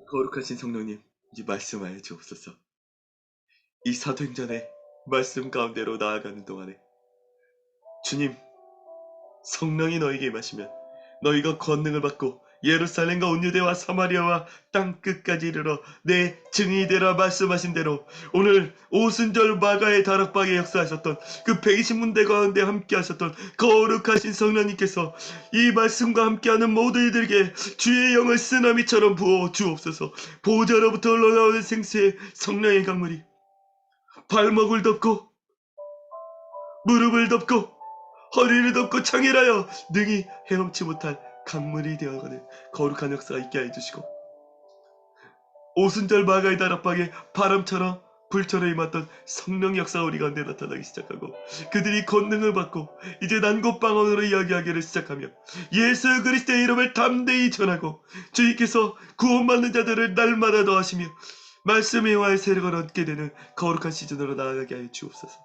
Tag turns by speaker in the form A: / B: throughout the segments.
A: 거룩하신 성령님, 이제 말씀하여 주옵소서. 이 사도행전의 말씀 가운데로 나아가는 동안에 주님, 성령이 너에게 임하시면 너희가 권능을 받고 예루살렘과 온 유대와 사마리아와 땅끝까지 이르러 내 증인이 되라 말씀하신 대로 오늘 오순절 마가의 다락방에 역사하셨던 그 120문대 가운데 함께 하셨던 거룩하신 성령님께서 이 말씀과 함께하는 모든 이들에게 주의 영을 쓰나미처럼 부어 주옵소서. 보좌로부터 흘러나오는 생수의 성령의 강물이 발목을 덮고 무릎을 덮고 허리를 덮고 창일하여 능히 헤엄치 못할 강물이 되어가는 거룩한 역사가 있게 해주시고, 오순절 마가의 다락방에 바람처럼 불처럼 임했던 성령 역사 우리 가운데 나타나기 시작하고, 그들이 권능을 받고 이제 난곳방언으로 이야기하기를 시작하며 예수 그리스도의 이름을 담대히 전하고 주님께서 구원받는 자들을 날마다 더하시며 말씀의 화의 세력을 얻게 되는 거룩한 시즌으로 나아가게 하여 주옵소서.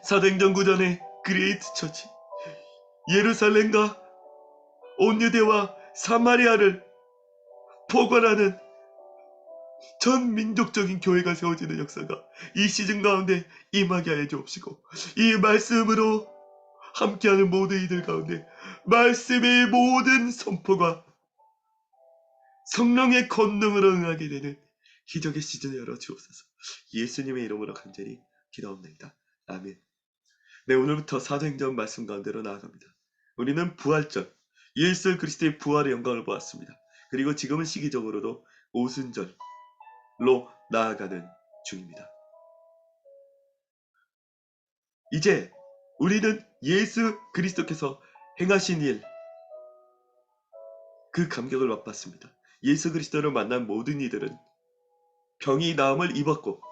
A: 사도행전 9전의 그레이트 처치, 예루살렘과 온 유대와 사마리아를 포괄하는 전 민족적인 교회가 세워지는 역사가 이 시즌 가운데 임하게 하여 주옵시고, 이 말씀으로 함께하는 모든 이들 가운데 말씀의 모든 선포가 성령의 권능으로 응하게 되는 기적의 시즌을 열어주옵소서. 예수님의 이름으로 간절히 기도합니다. 아멘. 네, 오늘부터 사도행전 말씀 가운데로 나아갑니다. 우리는 부활절, 예수 그리스도의 부활의 영광을 보았습니다. 그리고 지금은 시기적으로도 오순절로 나아가는 중입니다. 이제 우리는 예수 그리스도께서 행하신 일, 그 감격을 맛봤습니다. 예수 그리스도를 만난 모든 이들은 병이 나음을 입었고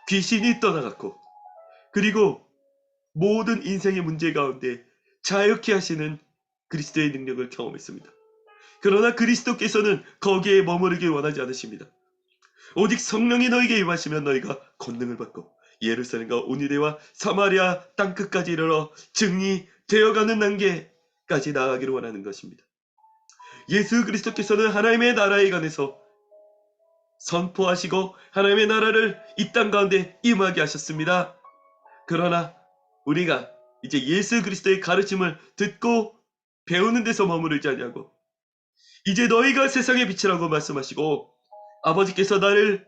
A: 귀신이 떠나갔고, 그리고 모든 인생의 문제 가운데 자유케 하시는 그리스도의 능력을 경험했습니다. 그러나 그리스도께서는 거기에 머무르길 원하지 않으십니다. 오직 성령이 너에게 임하시면 너희가 권능을 받고 예루살렘과 온 유대와 사마리아 땅끝까지 이르러 증인이 되어가는 단계까지 나아가기를 원하는 것입니다. 예수 그리스도께서는 하나님의 나라에 관해서 선포하시고 하나님의 나라를 이 땅 가운데 임하게 하셨습니다. 그러나 우리가 이제 예수 그리스도의 가르침을 듣고 배우는 데서 머무르지 아니하고 이제 너희가 세상의 빛이라고 말씀하시고, 아버지께서 나를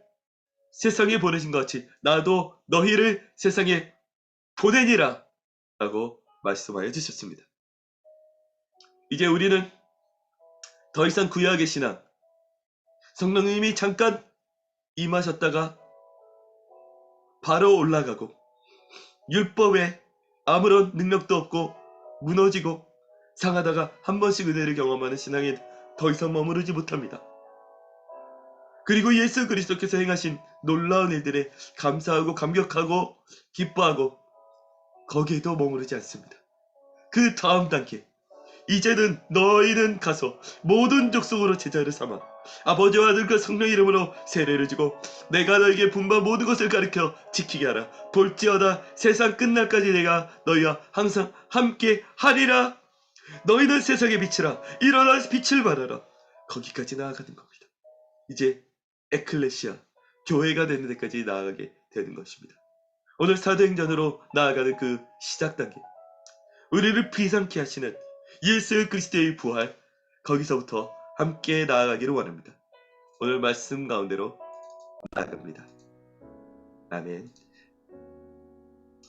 A: 세상에 보내신 것 같이 나도 너희를 세상에 보내니라 라고 말씀하여 주셨습니다. 이제 우리는 더 이상 구약의 신앙, 성령님이 잠깐 임하셨다가 바로 올라가고 율법에 아무런 능력도 없고 무너지고 상하다가 한 번씩 은혜를 경험하는 신앙에 더 이상 머무르지 못합니다. 그리고 예수 그리스도께서 행하신 놀라운 일들에 감사하고 감격하고 기뻐하고 거기에도 머무르지 않습니다. 그 다음 단계, 이제는 너희는 가서 모든 족속으로 제자를 삼아 아버지와 아들과 성령 이름으로 세례를 주고 내가 너에게 분부한 모든 것을 가르쳐 지키게 하라. 볼지어다 세상 끝날까지 내가 너희와 항상 함께 하리라. 너희는 세상의 빛이라. 일어나 빛을 발하라. 거기까지 나아가는 겁니다. 이제 에클레시아, 교회가 되는 데까지 나아가게 되는 것입니다. 오늘 사도행전으로 나아가는 그 시작 단계, 우리를 비상케 하시는 예수 그리스도의 부활, 거기서부터 함께 나아가기를 원합니다. 오늘 말씀 가운데로 나아갑니다. 아멘.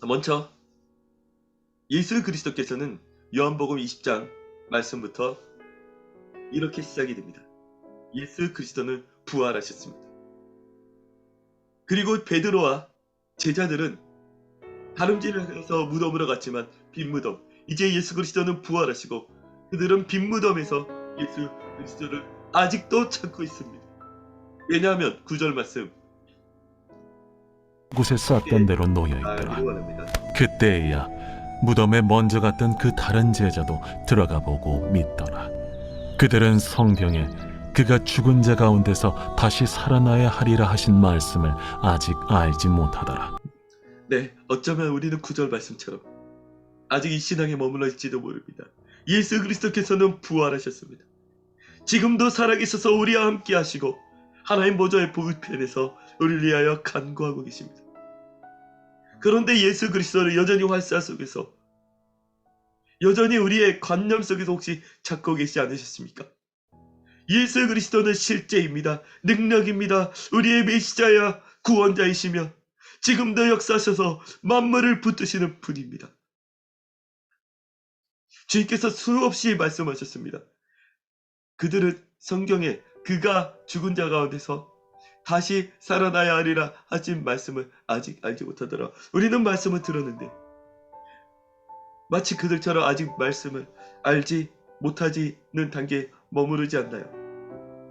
A: 먼저 예수 그리스도께서는 요한복음 20장 말씀부터 이렇게 시작이 됩니다. 예수 그리스도는 부활하셨습니다. 그리고 베드로와 제자들은 다름질을 해서 무덤으로 갔지만 빈 무덤, 이제 예수 그리스도는 부활하시고 그들은 빈 무덤에서 예수 그리스도를 아직도 찾고 있습니다. 왜냐하면 9절 말씀,
B: 곳에 쌌던 대로 놓여있더라. 그때에야 무덤에 먼저 갔던 그 다른 제자도 들어가 보고 믿더라. 그들은 성경에 그가 죽은 자 가운데서 다시 살아나야 하리라 하신 말씀을 아직 알지 못하더라.
A: 네, 어쩌면 우리는 9절 말씀처럼 아직 이 신앙에 머물러 있지도 모릅니다. 예수 그리스도께서는 부활하셨습니다. 지금도 살아계셔서 우리와 함께 하시고 하나님 보좌의 보편에서 우리를 위하여 간구하고 계십니다. 그런데 예수 그리스도를 여전히 활사 속에서, 여전히 우리의 관념 속에서 혹시 찾고 계시지 않으셨습니까? 예수 그리스도는 실제입니다. 능력입니다. 우리의 메시자야 구원자이시며 지금도 역사하셔서 만물을 붙드시는 분입니다. 주님께서 수없이 말씀하셨습니다. 그들은 성경에 그가 죽은 자 가운데서 다시 살아나야 하리라 하신 말씀을 아직 알지 못하더라. 우리는 말씀을 들었는데 마치 그들처럼 아직 말씀을 알지 못하지는 단계에 머무르지 않나요?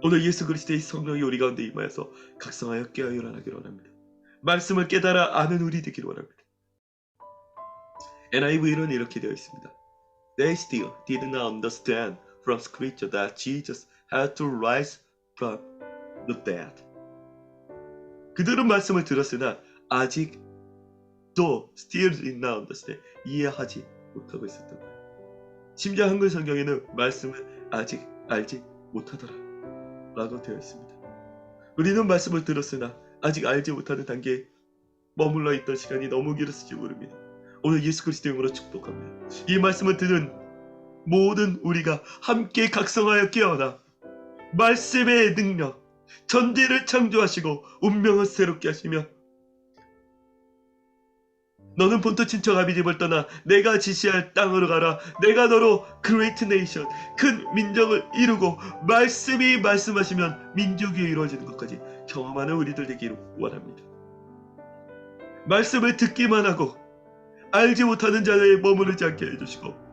A: 오늘 예수 그리스도의 성령이 우리 가운데 임하여서 각성하여 깨어 일어나기를 원합니다. 말씀을 깨달아 아는 우리 되기를 원합니다. NIV는 이렇게 되어 있습니다. They still did not understand from Scripture that Jesus had to rise from the dead. 그들은 말씀을 들었으나 아직도 still did not understand, 이해하지 못하고 있었던 거예요. 심지어 한글 성경에는 말씀을 아직 알지 못하더라 라고 되어 있습니다. 우리는 말씀을 들었으나 아직 알지 못하는 단계에 머물러 있던 시간이 너무 길었을지 모릅니다. 오늘 예수 그리스도의 이름으로 축복합니다. 이 말씀을 들은 모든 우리가 함께 각성하여 깨어나 말씀의 능력, 전지를 창조하시고 운명을 새롭게 하시며 너는 본토 친척 아비 집을 떠나 내가 지시할 땅으로 가라. 내가 너로 great nation, 큰 민족을 이루고 말씀이 말씀하시면 민족이 이루어지는 것까지 경험하는 우리들 되기를 원합니다. 말씀을 듣기만 하고 알지 못하는 자들에 머무르지 않게 해주시고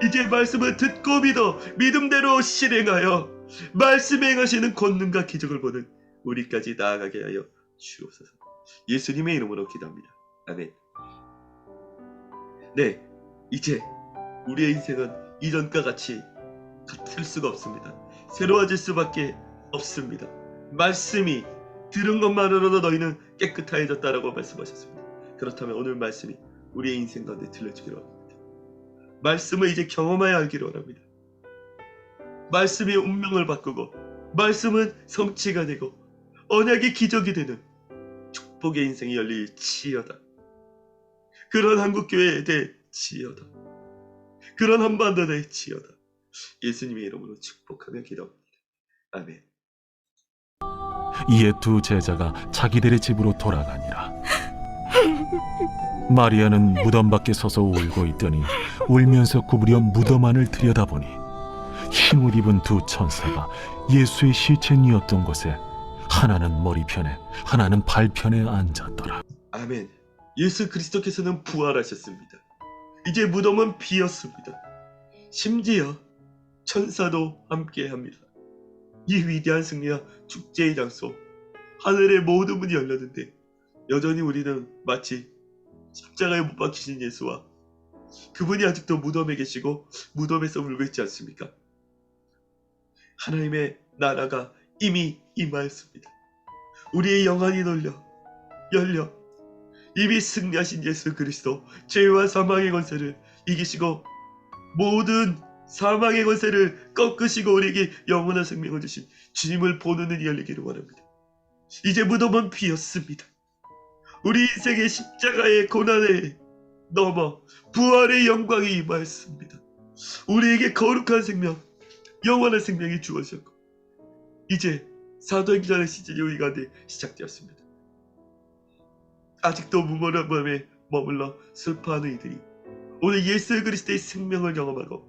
A: 이제 말씀을 듣고 믿어 믿음대로 실행하여 말씀에 행하시는 권능과 기적을 보는 우리까지 나아가게 하여 주옵소서. 예수님의 이름으로 기도합니다. 아멘. 네, 이제 우리의 인생은 이전과 같이 같을 수가 없습니다. 새로워질 수밖에 없습니다. 말씀이 들은 것만으로도 너희는 깨끗해졌다라고 말씀하셨습니다. 그렇다면 오늘 말씀이 우리의 인생 가운데 들려주기를 원합니다. 말씀을 이제 경험하여 알기를 원합니다. 말씀이 운명을 바꾸고 말씀은 성취가 되고 언약이 기적이 되는 축복의 인생이 열릴지어다. 그런 한국교회에 될지어다. 그런 한반도에 될지어다. 예수님의 이름으로 축복하며 기도합니다. 아멘.
B: 이에 두 제자가 자기들의 집으로 돌아가니라. 마리아는 무덤 밖에 서서 울고 있더니 울면서 구부려 무덤 안을 들여다보니 흰옷 입은 두 천사가 예수의 시체니었던 곳에 하나는 머리편에 하나는 발편에 앉았더라.
A: 아멘. 예수 그리스도께서는 부활하셨습니다. 이제 무덤은 비었습니다. 심지어 천사도 함께합니다. 이 위대한 승리와 축제의 장소, 하늘의 모든 문이 열렸는데 여전히 우리는 마치 십자가에 못 박히신 예수와 그분이 아직도 무덤에 계시고 무덤에서 울고 있지 않습니까? 하나님의 나라가 이미 임하였습니다. 우리의 영안이 열려 이미 승리하신 예수 그리스도, 죄와 사망의 권세를 이기시고 모든 사망의 권세를 꺾으시고 우리에게 영원한 생명을 주신 주님을 보는 눈이 열리기를 원합니다. 이제 무덤은 비었습니다. 우리 인생의 십자가의 고난에 넘어 부활의 영광이 임하였습니다. 우리에게 거룩한 생명, 영원한 생명이 주어졌고 이제 사도행전의 시즌이 우리 가운데 시작되었습니다. 아직도 무모한 마음에 머물러 슬퍼하는 이들이 오늘 예수 그리스도의 생명을 경험하고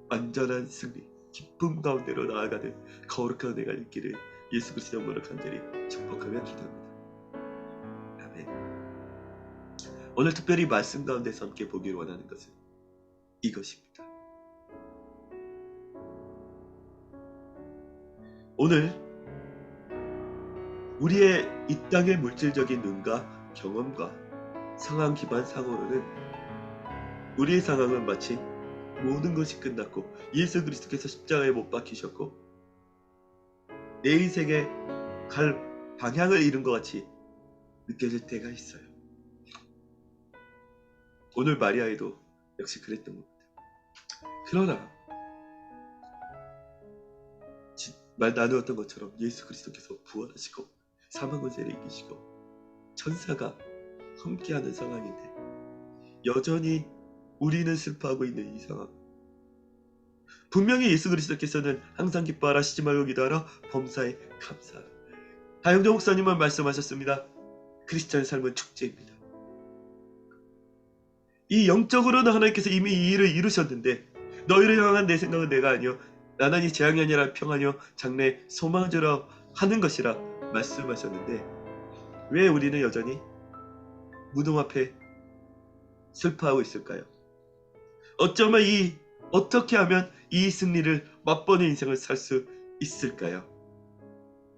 A: 완전한 승리, 기쁨 가운데로 나아가는 거룩한 은혜가 있기를 예수 그리스도의 이름으로 간절히 축복하며 기도합니다. 아멘. 오늘 특별히 말씀 가운데서 함께 보기를 원하는 것은 이것입니다. 오늘 우리의 이 땅의 물질적인 눈과 경험과 상황 기반 상으로는 우리의 상황은 마치 모든 것이 끝났고 예수 그리스도께서 십자가에 못 박히셨고 내 인생에 갈 방향을 잃은 것 같이 느껴질 때가 있어요. 오늘 마리아에도 역시 그랬던 겁니다. 그러나 말 나누었던 것처럼 예수 그리스도께서 부활하시고 사망의 죄를 이기시고 천사가 함께하는 상황인데 여전히 우리는 슬퍼하고 있는 이 상황. 분명히 예수 그리스도께서는 항상 기뻐하라, 쉬지 말고 기도하라, 범사에 감사하라. 다영정 목사님은 말씀하셨습니다. 크리스찬의 삶은 축제입니다. 이 영적으로는 하나님께서 이미 이 일을 이루셨는데 너희를 향한 내 생각은 내가 아니요 나나니 재앙이 아니라 평안이요 장래 소망주라 하는 것이라 말씀하셨는데 왜 우리는 여전히 무덤 앞에 슬퍼하고 있을까요? 어쩌면 어떻게 하면 이 승리를 맛보는 인생을 살 수 있을까요?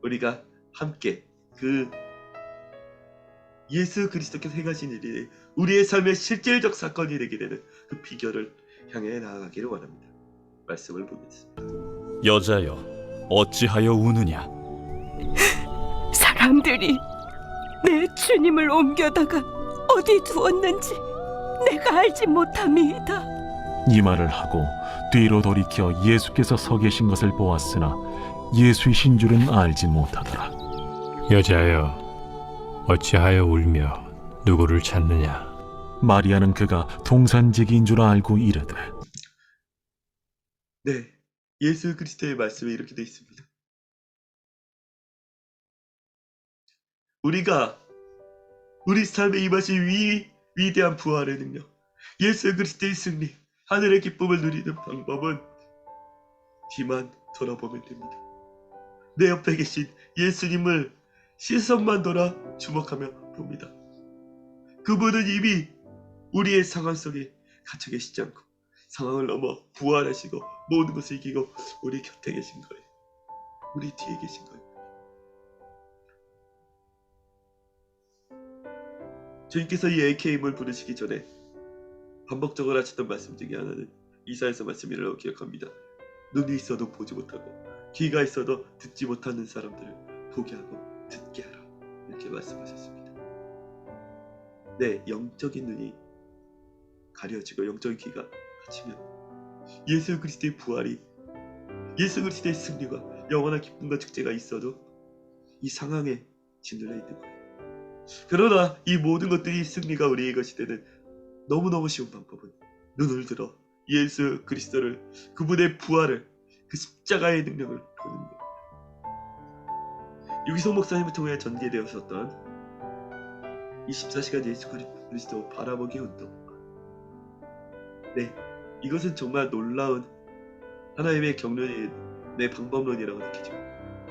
A: 우리가 함께 그 예수 그리스도께서 행하신 일이 우리의 삶의 실질적 사건이 되게 되는 그 비결을 향해 나아가기를 원합니다. 말씀을 보겠습니다.
B: 여자여, 어찌하여 우느냐?
C: 사람들이 내 주님을 옮겨다가 어디 두었는지 내가 알지 못함이이다.
B: 이 말을 하고 뒤로 돌이켜 예수께서 서 계신 것을 보았으나 예수이신 줄은 알지 못하더라.
D: 여자여, 어찌하여 울며 누구를 찾느냐?
B: 마리아는 그가 동산지기인 줄 알고 이르되
A: 네, 예수 그리스도의 말씀에 이렇게 되어 있습니다. 우리가 우리 삶에 임하신 위대한 부활의 능력, 예수 그리스도의 승리, 하늘의 기쁨을 누리는 방법은 뒤만 돌아보면 됩니다. 내 옆에 계신 예수님을 시선만 돌아 주목하며 봅니다. 그분은 이미 우리의 상황 속에 갇혀 계시지 않고 상황을 넘어 부활하시고 모든 것을 이기고 우리 곁에 계신 거예요. 우리 뒤에 계신 거예요. 주님께서 이 AK임을 부르시기 전에 반복적으로 하셨던 말씀 중에 하나는 이사야서 말씀이라고 기억합니다. 눈이 있어도 보지 못하고 귀가 있어도 듣지 못하는 사람들을 보게 하고 듣게 하라, 이렇게 말씀하셨습니다. 네, 영적인 눈이 가려지고 영적인 귀가 닫히면 예수 그리스도의 부활이, 예수 그리스도의 승리가 영원한 기쁨과 축제가 있어도 이 상황에 짓눌려 있는 거예요. 그러나 이 모든 것들이 승리가 우리의 것이 되는 너무너무 쉬운 방법은 눈을 들어 예수 그리스도를, 그분의 부활을, 그 십자가의 능력을 보는 거예요. 유기성 목사님을 통해 전개되었었던 24시간 예수 그리스도 바라보기 운동. 네, 이것은 정말 놀라운 하나님의 경륜이, 내 방법론이라고 느끼죠.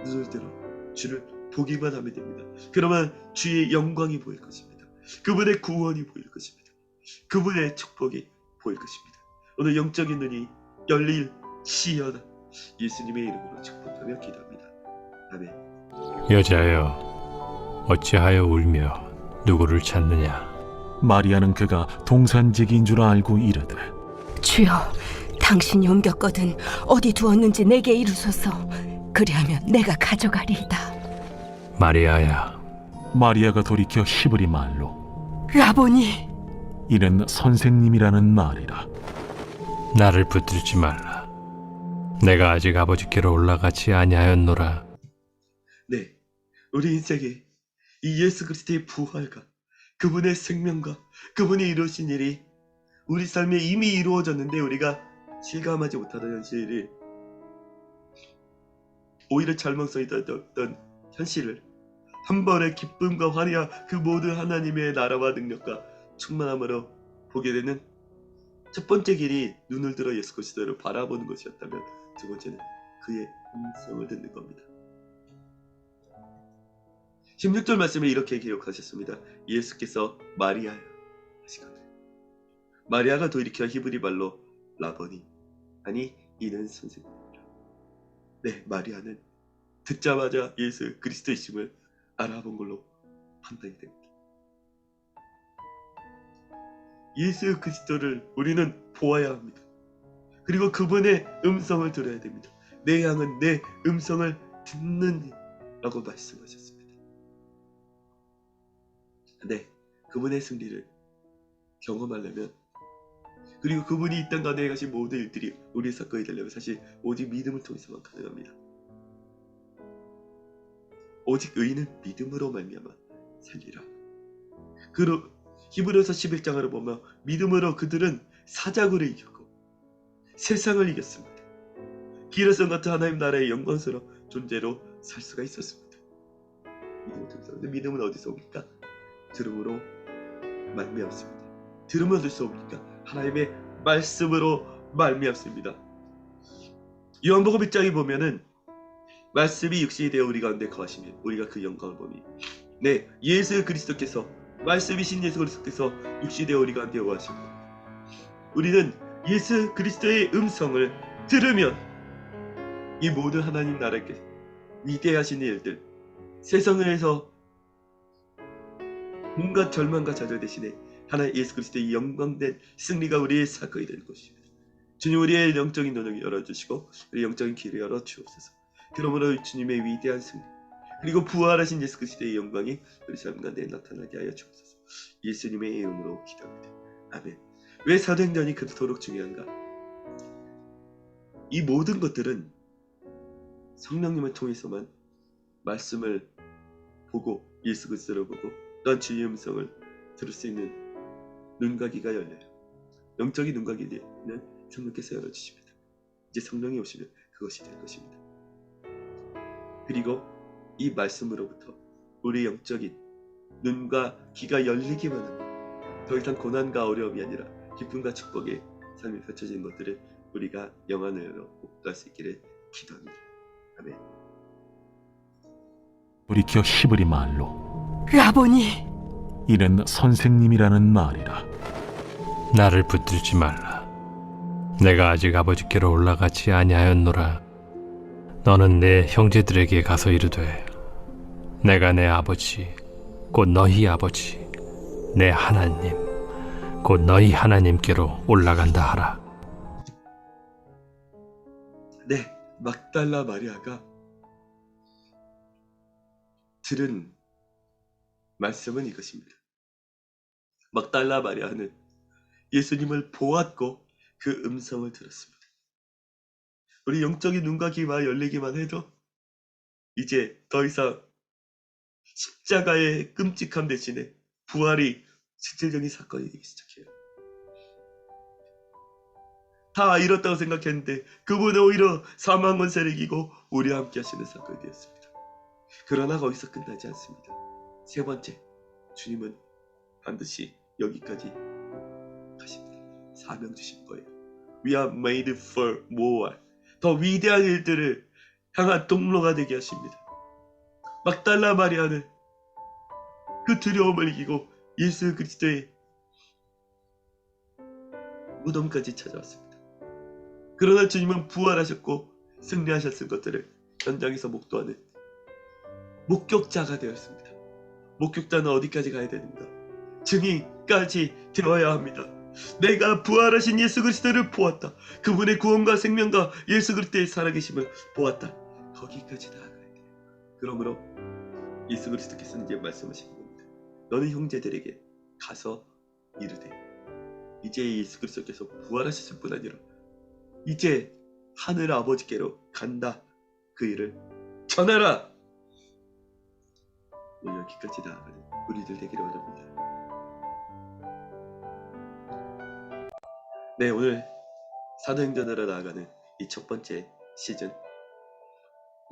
A: 눈을 들어 주를 보기만 하면 됩니다. 그러면 주의 영광이 보일 것입니다. 그분의 구원이 보일 것입니다. 그분의 축복이 보일 것입니다. 오늘 영적인 눈이 열릴지어다. 예수님의 이름으로 축복하며 기도합니다. 아멘.
D: 여자여, 어찌하여 울며 누구를 찾느냐?
B: 마리아는 그가 동산지기인 줄 알고 이르되
C: 주여, 당신이 옮겼거든 어디 두었는지 내게 이루소서. 그리하면 내가 가져가리이다.
D: 마리아야,
B: 마리아가 돌이켜 히브리 말로
C: 라보니,
B: 이는 선생님이라는 말이라.
D: 나를 붙들지 말라. 내가 아직 아버지께로 올라가지 아니하였노라.
A: 네, 우리 인생에 이 예수 그리스도의 부활과 그분의 생명과 그분이 이루신 일이 우리 삶에 이미 이루어졌는데 우리가 실감하지 못하던 현실을, 오히려 절망성이 떴던 현실을 한 번의 기쁨과 환희와 그 모든 하나님의 나라와 능력과 충만함으로 보게 되는 첫 번째 길이 눈을 들어 예수 그리스도를 바라보는 것이었다면, 두 번째는 그의 음성을 듣는 겁니다. 16절 말씀에 이렇게 기록하셨습니다. 예수께서 마리아야 하시거든요. 마리아가 돌이켜 히브리 말로 라보니, 아니 이는 선생님이라. 네, 마리아는 듣자마자 예수 그리스도이심을 알아본 걸로 판단이 됩니다. 예수 그리스도를 우리는 보아야 합니다. 그리고 그분의 음성을 들어야 됩니다. 내 양은 내 음성을 듣는 라고 말씀하셨습니다. 네, 그분의 승리를 경험하려면, 그리고 그분이 이 땅 가운데 가신 모든 일들이 우리의 사건이 되려면 사실 오직 믿음을 통해서만 가능합니다. 오직 의인은 믿음으로 말미암아 살리라. 그로 히브리서 11장으로 보면 믿음으로 그들은 사자굴을 이겼고 세상을 이겼습니다. 기라성 같은 하나님 나라의 영광스러운 존재로 살 수가 있었습니다. 믿음을 통해서. 근데 믿음은 어디서 옵니까? 들음으로 말미암습니다. 들으면 어디서 옵니까? 하나님의 말씀으로 말미암습니다. 요한복음 1장에 보면은 말씀이 육신이 되어 우리 가운데 거하시면 우리가 그 영광을 보니 네, 예수 그리스도께서 말씀이신 예수 그리스도께서 육신이 되어 우리 가운데 거하십니다. 우리는 예수 그리스도의 음성을 들으면 이 모든 하나님 나라께 위대하신 일들, 세상에서 온갖 절망과 좌절 대신에 하나님 예수 그리스도의 영광된 승리가 우리의 사건이 될 것입니다. 주님, 우리의 영적인 눈을 열어주시고 우리 영적인 길을 열어주옵소서. 그러므로 주님의 위대한 승리 그리고 부활하신 예수 그리스도의 영광이 우리 삶 가운데 나타나게 하여 주옵소서. 예수님의 이름으로 기도합니다. 아멘. 왜 사도행전이 그토록 중요한가? 이 모든 것들은 성령님을 통해서만 말씀을 보고 예수 그리스도를 보고 또한 주의 음성을 들을 수 있는 눈과 귀가 열려요. 영적인 눈과 귀는 성령께서 열어주십니다. 이제 성령이 오시면 그것이 될 것입니다. 그리고 이 말씀으로부터 우리 영적인 눈과 귀가 열리기만 합니다. 더 이상 고난과 어려움이 아니라 기쁨과 축복의 삶이 펼쳐지는 것들을 우리가 영안으로 못 갈 수 있기를 기도합니다. 아멘.
B: 우리켜 히브리 말로
C: 라보니,
B: 이는 선생님이라는 말이라.
D: 나를 붙들지 말라. 내가 아직 아버지께로 올라가지 아니하였노라. 너는 내 형제들에게 가서 이르되 내가 내 아버지 곧 너희 아버지 내 하나님 곧 너희 하나님께로 올라간다 하라.
A: 네, 막달라 마리아가 들은 말씀은 이것입니다. 막달라 마리아는 예수님을 보았고 그 음성을 들었습니다. 우리 영적인 눈과 귀가 열리기만 해도 이제 더 이상 십자가의 끔찍함 대신에 부활이 실질적인 사건이 되기 시작해요. 다 잃었다고 생각했는데 그분은 오히려 사망 권세를 이기고 우리와 함께 하시는 사건이 되었습니다. 그러나 거기서 끝나지 않습니다. 세 번째, 주님은 반드시 여기까지 가십니다. 사명 주신 거예요. We are made for more. 더 위대한 일들을 향한 동로가 되게 하십니다. 막달라 마리아는 그 두려움을 이기고 예수 그리스도의 무덤까지 찾아왔습니다. 그러나 주님은 부활하셨고 승리하셨을 것들을 현장에서 목도하는 목격자가 되었습니다. 목격자는 어디까지 가야 되는가? 증인까지 되어야 합니다. 내가 부활하신 예수 그리스도를 보았다. 그분의 구원과 생명과 예수 그리스도의 살아계심을 보았다. 거기까지 나아가야 돼요. 그러므로 예수 그리스도께서는 이제 말씀하시는 겁니다. 너는 형제들에게 가서 이르되 이제 예수 그리스도께서 부활하셨을 뿐 아니라 이제 하늘 아버지께로 간다. 그 일을 전하라. 여기까지 나아가는 우리들 되기를 원합니다. 네, 오늘 사도행전으로 나아가는 이 첫 번째 시즌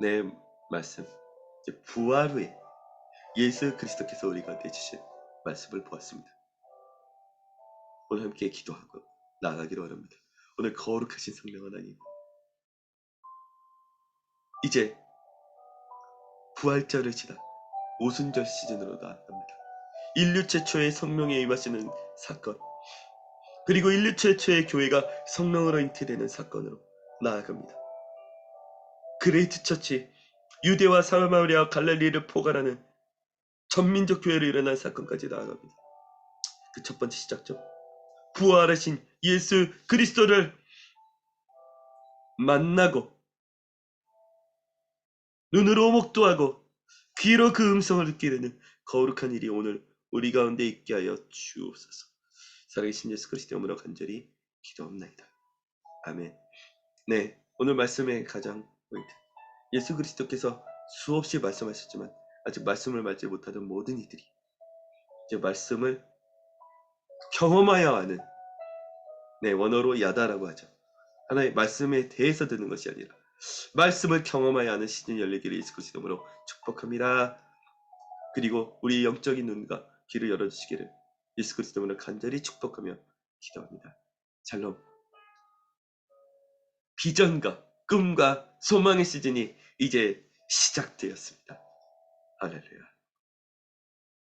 A: 내 말씀 이제 부활 후에 예수 그리스도께서 우리 가운데 주신 말씀을 보았습니다. 오늘 함께 기도하고 나아가기를 원합니다. 오늘 거룩하신 성령 하나님, 이제 부활절을 지나 오순절 시즌으로 나아갑니다. 인류 최초의 성령에 임하시는 사건, 그리고 인류 최초의 교회가 성령으로 잉태되는 사건으로 나아갑니다. 그레이트 처치, 유대와 사마리아 갈릴리를 포괄하는 전민족 교회로 일어난 사건까지 나아갑니다. 그 첫 번째 시작점, 부활하신 예수 그리스도를 만나고 눈으로 목도하고 귀로 그 음성을 듣게 되는 거룩한 일이 오늘 우리 가운데 있게 하여 주옵소서. 살아계신 예수 그리스도의 이름으로 간절히 기도합나이다. 아멘. 네, 오늘 말씀의 가장 포인트, 예수 그리스도께서 수없이 말씀하셨지만 아직 말씀을 받지 못하던 모든 이들이 이제 말씀을 경험하여 하는, 네, 원어로 야다라고 하죠. 하나의 말씀에 대해서 듣는 것이 아니라 말씀을 경험하여 하는 시즌이 열리기를 예수 그리스도 이름으로 축복합니다. 그리고 우리 영적인 눈과 귀를 열어주시기를 예수 그리스도 이름으로 간절히 축복하며 기도합니다. 샬롬. 비전과 꿈과 소망의 시즌이 이제 시작되었습니다. 할렐루야.